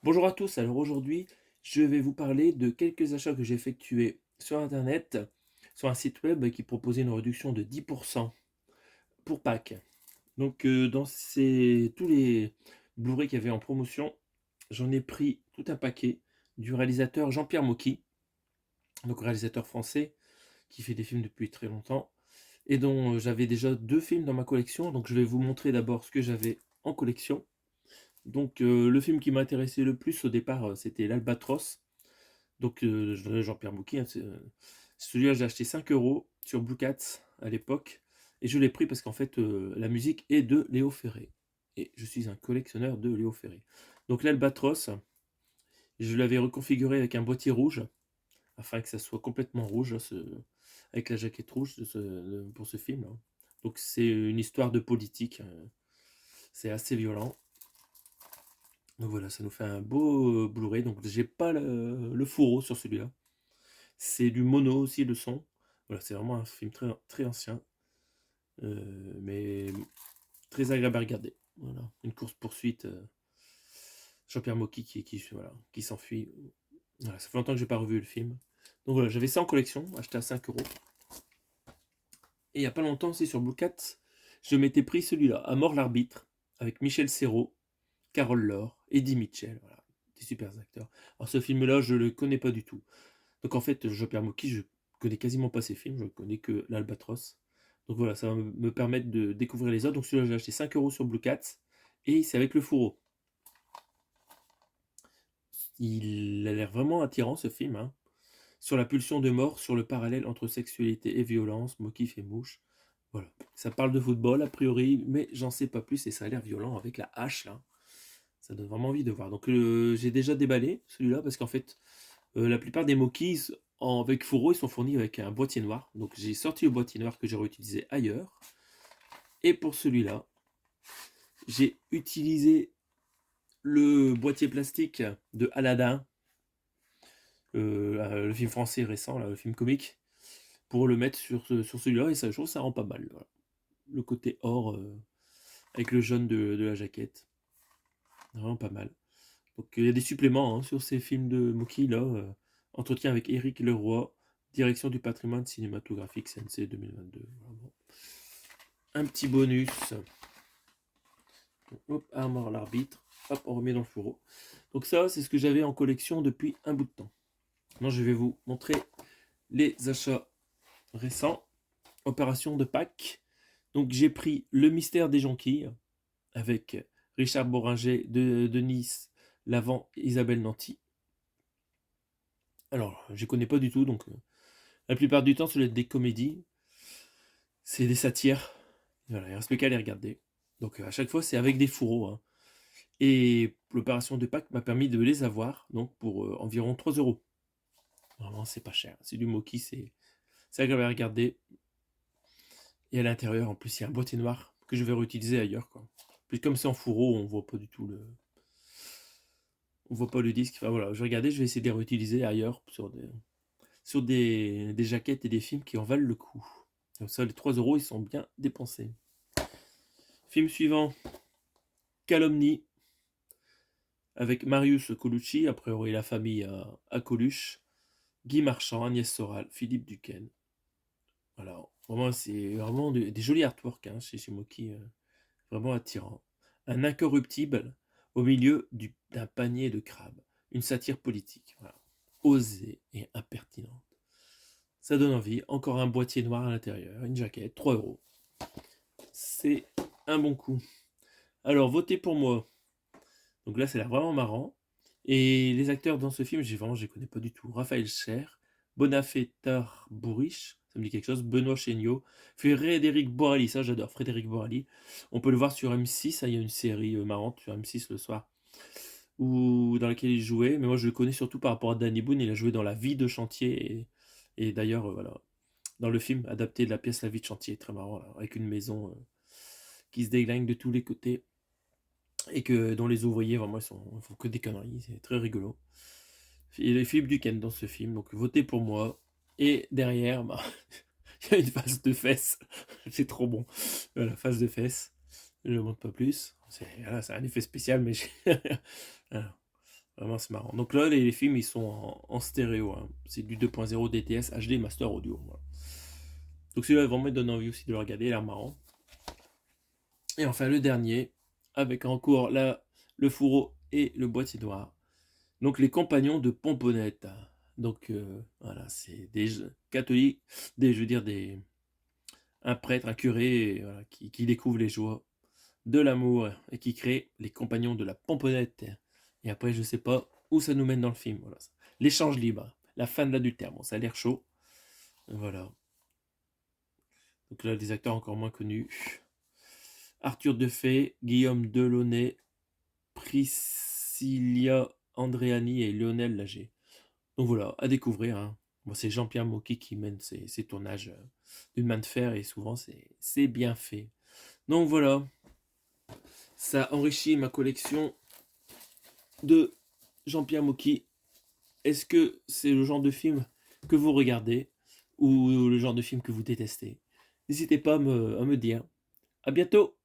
Bonjour à tous, alors aujourd'hui, je vais vous parler de quelques achats que j'ai effectués sur internet, sur un site web qui proposait une réduction de 10 pour Pâques. Donc dans tous les Blu-ray qu'il y avait en promotion, j'en ai pris tout un paquet du réalisateur Jean-Pierre Mocky, donc réalisateur français qui fait des films depuis très longtemps et dont j'avais déjà 2 films dans ma collection. Donc je vais vous montrer d'abord ce que j'avais en collection. Donc le film qui m'intéressait le plus au départ, c'était l'Albatros. Donc Jean-Pierre Mocky, hein, celui-là j'ai acheté 5 euros sur Blue Cats à l'époque et je l'ai pris parce qu'en fait la musique est de Léo Ferré et je suis un collectionneur de Léo Ferré. Donc l'Albatros, je l'avais reconfiguré avec un boîtier rouge afin que ça soit complètement rouge, hein, avec la jaquette rouge pour ce film, hein. Donc c'est une histoire de politique, c'est assez violent. Donc voilà, ça nous fait un beau Blu-ray. Donc j'ai pas le fourreau sur celui-là. C'est du mono aussi le son. Voilà, c'est vraiment un film très, très ancien, mais très agréable à regarder. Voilà, une course-poursuite. Jean-Pierre Mocky voilà, qui s'enfuit. Voilà, ça fait longtemps que j'ai pas revu le film. Donc voilà, j'avais ça en collection, acheté à 5 euros. Et il n'y a pas longtemps aussi sur Blue Cat, je m'étais pris celui-là, À mort l'arbitre, avec Michel Serrault, Carole Laure, Eddie Mitchell. Voilà, des super acteurs. Alors ce film-là, je le connais pas du tout. Donc en fait, Jean-Pierre Mocky, je connais quasiment pas ses films, je connais que l'Albatros. Donc voilà, ça va me permettre de découvrir les autres. Donc celui-là, j'ai acheté 5 euros sur Blue Cat et c'est avec le fourreau. Il a l'air vraiment attirant ce film, hein. Sur la pulsion de mort, sur le parallèle entre sexualité et violence, Mocky fait mouche. Voilà. Ça parle de football a priori, mais j'en sais pas plus et ça a l'air violent avec la hache là. Ça donne vraiment envie de voir. Donc j'ai déjà déballé celui-là parce qu'en fait, la plupart des Mokis avec fourreau, ils sont fournis avec un boîtier noir. Donc j'ai sorti le boîtier noir que j'ai réutilisé ailleurs. Et pour celui-là, j'ai utilisé le boîtier plastique de Aladdin, le film français récent, là, le film comique, pour le mettre sur celui-là. Et ça, je trouve que ça rend pas mal. Voilà. Le côté or avec le jaune de la jaquette. Vraiment pas mal. Donc il y a des suppléments, hein, sur ces films de Moki là. Entretien avec Éric Leroy, direction du patrimoine cinématographique CNC 2022. Vraiment. Un petit bonus. Donc, hop, à mort l'arbitre. Hop, on remet dans le fourreau. Donc ça, c'est ce que j'avais en collection depuis un bout de temps. Maintenant, je vais vous montrer les achats récents. Opération de Pâques. Donc j'ai pris Le mystère des jonquilles avec Richard Boringer, de Nice, Lavant, Isabelle Nanty. Alors, je ne connais pas du tout, donc la plupart du temps, ça doit être des comédies, c'est des satires. Voilà, il reste plus qu'à les regarder. Donc à chaque fois, c'est avec des fourreaux, hein. Et l'opération de Pâques m'a permis de les avoir, donc pour environ 3 euros. Vraiment, c'est pas cher. C'est du Moki, c'est agréable à regarder. Et à l'intérieur, en plus, il y a un boîtier noir que je vais réutiliser ailleurs, quoi. Puis comme c'est en fourreau, on voit pas du tout on voit pas le disque. Enfin voilà, je vais regarder, je vais essayer de les réutiliser ailleurs sur des jaquettes et des films qui en valent le coup. Comme ça, les 3 euros, ils sont bien dépensés. Film suivant, Calomnie, avec Marius Colucci, a priori la famille à Coluche, Guy Marchand, Agnès Soral, Philippe Duquesne. Voilà, vraiment, c'est vraiment des jolis artworks, hein, chez Moki, vraiment attirant. Un incorruptible au milieu d'un panier de crabes. Une satire politique, voilà. Osée et impertinente. Ça donne envie. Encore un boîtier noir à l'intérieur, une jaquette, 3 euros. C'est un bon coup. Alors, votez pour moi. Donc là, c'est vraiment marrant. Et les acteurs dans ce film, je les connais pas du tout. Raphaël Cher, Bonafétar Bourriche, ça me dit quelque chose, Benoît Chéniaud, Frédéric Borali, ça j'adore, Frédéric Borali. On peut le voir sur M6, hein, il y a une série marrante sur M6 le soir, dans laquelle il jouait. Mais moi, je le connais surtout par rapport à Danny Boone. Il a joué dans La vie de chantier. Et d'ailleurs, voilà, dans le film adapté de la pièce La vie de chantier, très marrant, là, avec une maison qui se déglingue de tous les côtés et dont les ouvriers vraiment ils font que des conneries, c'est très rigolo. Il y a Philippe Duquesne dans ce film, donc votez pour moi. Et derrière, bah, il y a une face de fesses, c'est trop bon. Voilà, face de fesses, je ne montre pas plus. Voilà, c'est un effet spécial, mais voilà. Vraiment, c'est marrant. Donc là, les films, ils sont en stéréo. Hein. C'est du 2.0 DTS HD Master Audio. Voilà. Donc celui-là, vraiment, il donne envie aussi de le regarder. Il a l'air marrant. Et enfin, le dernier, avec encore là, le fourreau et le boîtier noir. Donc les compagnons de Pomponette. Donc voilà, c'est des catholiques, je veux dire un prêtre, un curé voilà, qui découvre les joies de l'amour et qui crée les compagnons de la Pomponette. Et après, je sais pas où ça nous mène dans le film. Voilà. L'échange libre, la fin de l'adultère. Bon, ça a l'air chaud. Voilà. Donc là, des acteurs encore moins connus. Arthur Defay, Guillaume Delaunay, Priscilla Andréani et Lionel Lager. Donc voilà, à découvrir. Hein. Bon, c'est Jean-Pierre Mocky qui mène ses tournages d'une main de fer et souvent c'est bien fait. Donc voilà, ça enrichit ma collection de Jean-Pierre Mocky. Est-ce que c'est le genre de film que vous regardez ou le genre de film que vous détestez? N'hésitez pas à me dire. À bientôt!